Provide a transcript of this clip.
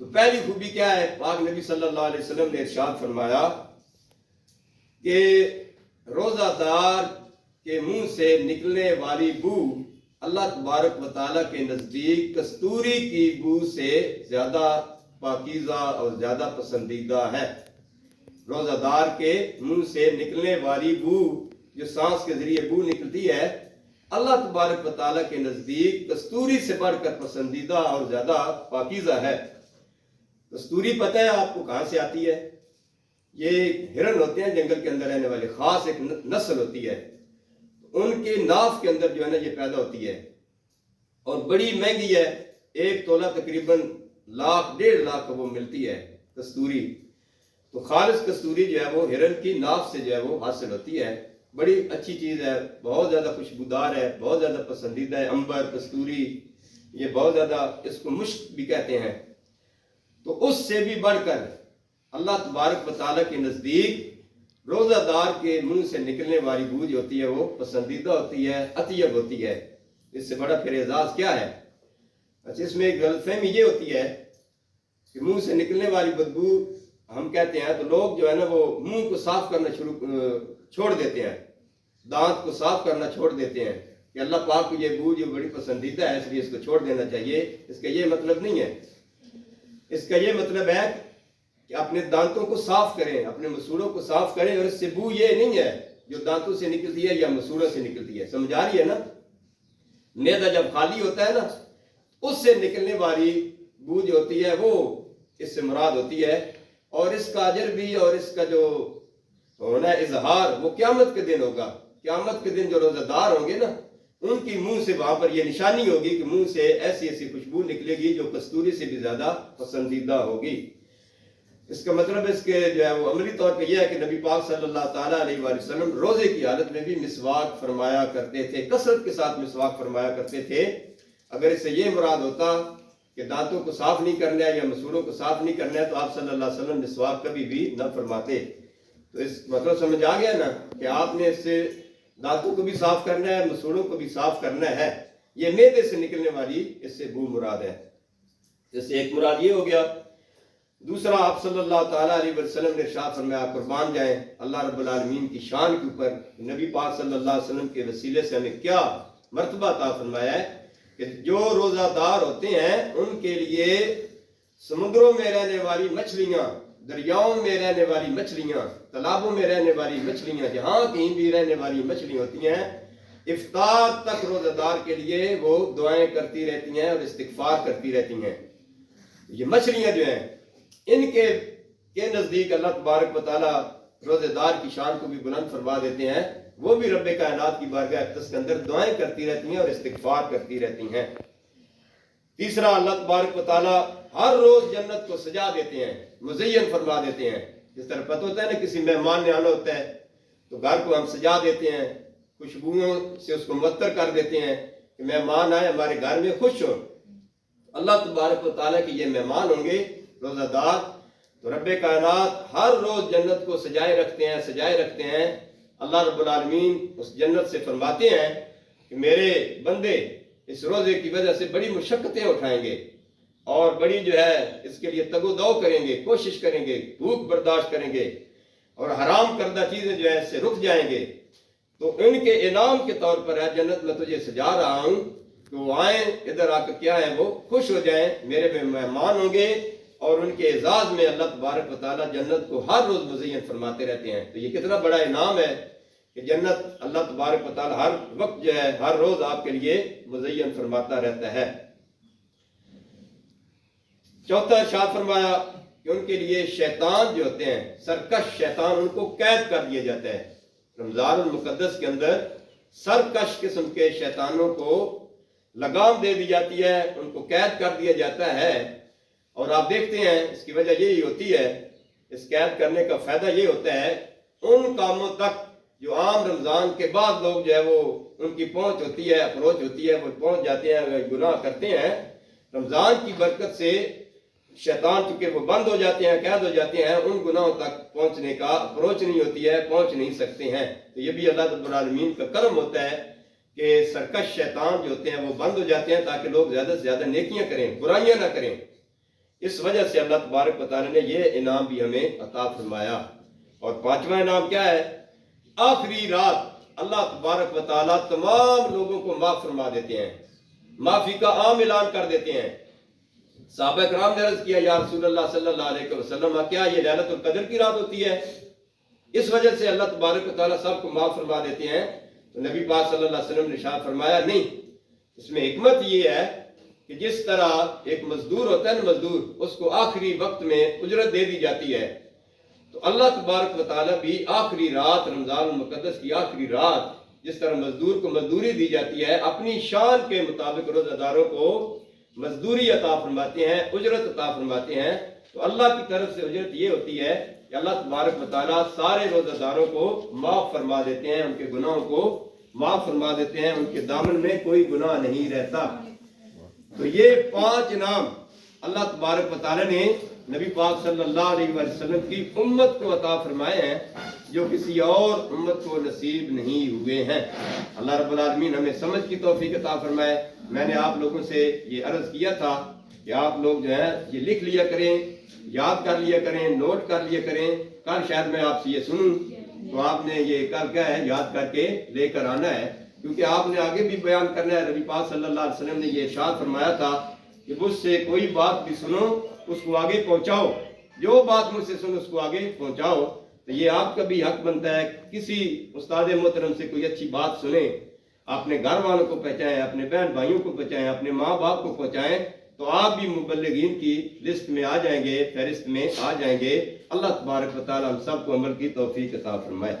تو پہلی خوبی کیا ہے؟ پاک نبی صلی اللہ علیہ وسلم نے ارشاد فرمایا کہ روزہ دار کے منہ سے نکلنے والی بو اللہ تبارک و تعالیٰ کے نزدیک کستوری کی بو سے زیادہ پاکیزہ اور زیادہ پسندیدہ ہے۔ روزہ دار کے منہ سے نکلنے والی بو، جو سانس کے ذریعے بو نکلتی ہے، اللہ تبارک و تعالیٰ کے نزدیک کستوری سے بڑھ کر پسندیدہ اور زیادہ پاکیزہ ہے۔ کستوری پتہ ہے آپ کو کہاں سے آتی ہے؟ یہ ہرن ہوتے ہیں جنگل کے اندر رہنے والے، خاص ایک نسل ہوتی ہے، ان کے ناف کے اندر جو ہے نا یہ پیدا ہوتی ہے اور بڑی مہنگی ہے، 1 تولہ تقریباً 1,00,000 1.5 لاکھ کا وہ ملتی ہے کستوری۔ تو خالص کستوری جو ہے وہ ہرن کی ناف سے جو ہے وہ حاصل ہوتی ہے، بڑی اچھی چیز ہے، بہت زیادہ خوشبودار ہے، بہت زیادہ پسندیدہ ہے۔ عنبر، کستوری، یہ بہت زیادہ، اس کو مشک بھی کہتے ہیں۔ تو اس سے بھی بڑھ کر اللہ تبارک و تعالیٰ کے نزدیک روزہ دار کے منہ سے نکلنے والی بو جو ہوتی ہے وہ پسندیدہ ہوتی ہے، اطیب ہوتی ہے۔ اس سے بڑا پھر اعزاز کیا ہے؟ اچھا، اس میں ایک غلط فہمی یہ ہوتی ہے کہ منہ سے نکلنے والی بدبو ہم کہتے ہیں تو لوگ جو ہے نا وہ منہ کو صاف کرنا چھوڑ دیتے ہیں، دانت کو صاف کرنا چھوڑ دیتے ہیں کہ اللہ پاک کو یہ بو جو بڑی پسندیدہ ہے اس لیے اس کو چھوڑ دینا چاہیے۔ اس کا یہ مطلب نہیں ہے۔ اس کا یہ مطلب ہے کہ اپنے دانتوں کو صاف کریں، اپنے مسوڑوں کو صاف کریں، اور اس سے بو یہ نہیں ہے جو دانتوں سے نکلتی ہے یا مسوڑوں سے نکلتی ہے۔ سمجھ آ رہی ہے نا؟ معدہ جب خالی ہوتا ہے نا، اس سے نکلنے والی بو جو ہوتی ہے وہ اس سے مراد ہوتی ہے، اور اس کا اجر بھی اور اس کا جو ہونا ہے اظہار وہ قیامت کے دن ہوگا۔ قیامت کے دن جو روزہ دار ہوں گے نا، ان کی منہ سے وہاں پر یہ نشانی ہوگی کہ منہ سے ایسی ایسی خوشبو نکلے گی جو کستوری سے بھی زیادہ پسندیدہ ہوگی۔ اس کا مطلب اس کے جو ہے وہ عملی طور پہ یہ ہے کہ نبی پاک صلی اللہ تعالیٰ علیہ وآلہ وسلم روزے کی حالت میں بھی مسواک فرمایا کرتے تھے، کثرت کے ساتھ مسواک فرمایا کرتے تھے۔ اگر اس سے یہ مراد ہوتا کہ دانتوں کو صاف نہیں کرنا ہے یا مسوڑوں کو صاف نہیں کرنا ہے تو آپ صلی اللہ علیہ وسلم مسواک کبھی بھی نہ فرماتے۔ تو اس مطلب سمجھ آ گیا نا کہ آپ نے اس سے دانتوں کو بھی صاف کرنا ہے، مسوڑوں کو بھی صاف کرنا ہے۔ یہ معدے سے نکلنے والی اس سے بو مراد ہے۔ اس سے ایک مراد یہ ہو گیا۔ دوسرا، آپ صلی اللہ تعالیٰ علیہ وسلم نے ارشاد فرمایا، قربان جائیں اللہ رب العالمین کی شان کے اوپر نبی پاک صلی اللہ علیہ وسلم کے وسیلے سے ہمیں کیا مرتبہ عطا فرمایا ہے کہ جو روزہ دار ہوتے ہیں ان کے لیے سمندروں میں رہنے والی مچھلیاں، دریاؤں میں رہنے والی مچھلیاں، تالابوں میں رہنے والی مچھلیاں، جہاں کہیں بھی رہنے والی مچھلیاں ہوتی ہیں، افطار تک روزہ دار کے لیے وہ دعائیں کرتی رہتی ہیں اور استغفار کرتی رہتی ہیں۔ یہ مچھلیاں جو ہیں ان کے نزدیک اللہ تبارک و تعالیٰ روزہ دار کی شان کو بھی بلند فرما دیتے ہیں، وہ بھی رب کائنات کی بارگاہ اقدس کے اندر دعائیں کرتی رہتی ہیں اور استغفار کرتی رہتی ہیں۔ تیسرا، اللہ تبارک و تعالیٰ ہر روز جنت کو سجا دیتے ہیں، مزین فرما دیتے ہیں۔ جس طرح پتہ ہوتا ہے نا کسی مہمان نے آنا ہوتا ہے تو گھر کو ہم سجا دیتے ہیں، خوشبوؤں سے اس کو معطر کر دیتے ہیں کہ مہمان آئے ہمارے گھر میں خوش ہو۔ اللہ تبارک و تعالیٰ کے یہ مہمان ہوں گے روزہ دار، تو رب کائنات ہر روز جنت کو سجائے رکھتے ہیں۔ اللہ رب العالمین اس جنت سے فرماتے ہیں کہ میرے بندے اس روزے کی وجہ سے بڑی مشقتیں اٹھائیں گے اور بڑی جو ہے اس کے لیے تگ و دو کریں گے، کوشش کریں گے، بھوک برداشت کریں گے اور حرام کردہ چیزیں جو ہے اس سے رک جائیں گے، تو ان کے انعام کے طور پر ہے جنت میں تجھے سجا رہا ہوں کہ وہ آئیں ادھر آ کر کیا ہے وہ خوش ہو جائیں، میرے میں مہمان ہوں گے، اور ان کے اعزاز میں اللہ تبارک و تعالیٰ جنت کو ہر روز مزین فرماتے رہتے ہیں۔ تو یہ کتنا بڑا انعام ہے کہ جنت اللہ تبارک و تعالیٰ ہر وقت جو ہے ہر روز آپ کے لیے مزین فرماتا رہتا ہے۔ چوتھا ارشاد فرمایا کہ ان کے لیے شیطان جو ہوتے ہیں، سرکش شیطان، ان کو قید کر دیا جاتا ہے۔ رمضان المقدس کے اندر سرکش قسم کے شیطانوں کو لگام دے دی جاتی ہے، ان کو قید کر دیا جاتا ہے، اور آپ دیکھتے ہیں اس کی وجہ یہی ہوتی ہے، اس قید کرنے کا فائدہ یہ ہوتا ہے ان کاموں تک جو عام رمضان کے بعد لوگ جو ہے وہ ان کی پہنچ ہوتی ہے، اپروچ ہوتی ہے، وہ پہنچ جاتے ہیں، گناہ کرتے ہیں۔ رمضان کی برکت سے شیطان چونکہ وہ بند ہو جاتے ہیں، قید ہو جاتے ہیں، ان گناہوں تک پہنچنے کا اپروچ نہیں ہوتی ہے، پہنچ نہیں سکتے ہیں۔ تو یہ بھی اللہ رب العالمین کا کرم ہوتا ہے کہ سرکش شیطان جو ہوتے ہیں وہ بند ہو جاتے ہیں تاکہ لوگ زیادہ سے زیادہ نیکیاں کریں، برائیاں نہ کریں۔ اس وجہ سے اللہ تبارک و تعالیٰ نے یہ انعام بھی ہمیں عطا فرمایا۔ اور پانچواں انعام کیا ہے؟ آخری رات اللہ تبارک و تعالیٰ تمام لوگوں کو معاف فرما دیتے ہیں، معافی کا عام اعلان کر دیتے ہیں۔ صحابہ کرام نے عرض کیا، یا رسول اللہ صلی اللہ علیہ وسلم، کیا یہ لیلۃ القدر کی رات ہوتی ہے؟ اس وجہ سے اللہ تبارک و تعالیٰ سب کو معاف فرما دیتے ہیں۔ تو نبی پاک صلی اللہ علیہ وسلم نے ارشاد فرمایا، نہیں، اس میں حکمت یہ ہے کہ جس طرح ایک مزدور ہوتا ہے نا، مزدور، اس کو آخری وقت میں اجرت دے دی جاتی ہے، تو اللہ تبارک و تعالیٰ بھی آخری رات، رمضان المقدس کی آخری رات، جس طرح مزدور کو مزدوری دی جاتی ہے، اپنی شان کے مطابق روزہ داروں کو مزدوری عطا فرماتے ہیں، اجرت عطا فرماتے ہیں۔ تو اللہ کی طرف سے اجرت یہ ہوتی ہے کہ اللہ تبارک و تعالیٰ سارے روزہ داروں کو معاف فرما دیتے ہیں، ان کے گناہوں کو معاف فرما دیتے ہیں، ان کے دامن میں کوئی گناہ نہیں رہتا۔ تو یہ 5 انعام اللہ تبارک و تعالیٰ نے نبی پاک صلی اللہ علیہ وسلم کی امت کو عطا فرمائے ہیں، جو کسی اور امت کو نصیب نہیں ہوئے ہیں۔ اللہ رب العالمین ہمیں سمجھ کی توفیق عطا فرمائے۔ میں نے آپ لوگوں سے یہ عرض کیا تھا کہ آپ لوگ جو ہے یہ لکھ لیا کریں، یاد کر لیا کریں، نوٹ کر لیا کریں۔ کل شاید میں آپ سے یہ سنوں تو آپ نے یہ کل کیا ہے، یاد کر کے لے کر آنا ہے، کیونکہ آپ نے آگے بھی بیان کرنا ہے۔ نبی پاک صلی اللہ علیہ وسلم نے یہ ارشاد فرمایا تھا کہ مجھ سے کوئی بات بھی سنو، اس کو آگے پہنچاؤ، جو بات مجھ سے سنو اس کو آگے پہنچاؤ۔ تو یہ آپ کا بھی حق بنتا ہے، کسی استاد محترم سے کوئی اچھی بات سنیں، اپنے گھر والوں کو پہنچائیں، اپنے بہن بھائیوں کو پہنچائیں، اپنے ماں باپ کو پہنچائیں، تو آپ بھی مبلغین کی لسٹ میں آ جائیں گے، فہرست میں آ جائیں گے۔ اللہ تبارک و تعالیٰ ہم سب کو عمل کی توفیق عطا فرمائے۔